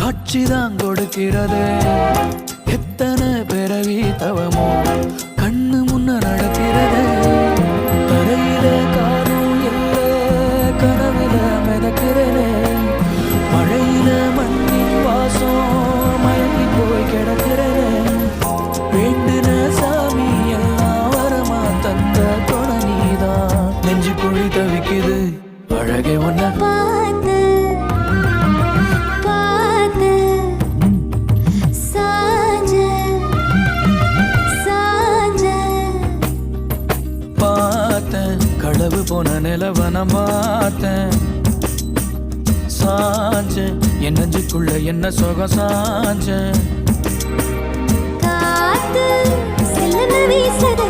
காட்சிதான் கொடுக்கிறது. எத்தனை பிறவி தவமோ கண்ணு முன்ன நடக்கிறது. தரையில காரும் இல்ல கனவுல மிதக்கிறதே. மழையில மண்ணின் வாசம் மயங்கி போய் கிடக்கிறதே. வேண்டுன சாமி எல்லாம் வரமா தந்த துணை நீதான். நெஞ்சு குழி தவிக்குது அழகே ஒன்ன பார்த்து பார்த்து சாஞ்ச சாஞ்ச பார்த்தேன். களவு போன நிலவன பார்த்தேன். சாஞ்சேன் என் நெஞ்சுக்குள்ள என்ன சுகம் சாஞ்சேன். காத்து சிலன வீசத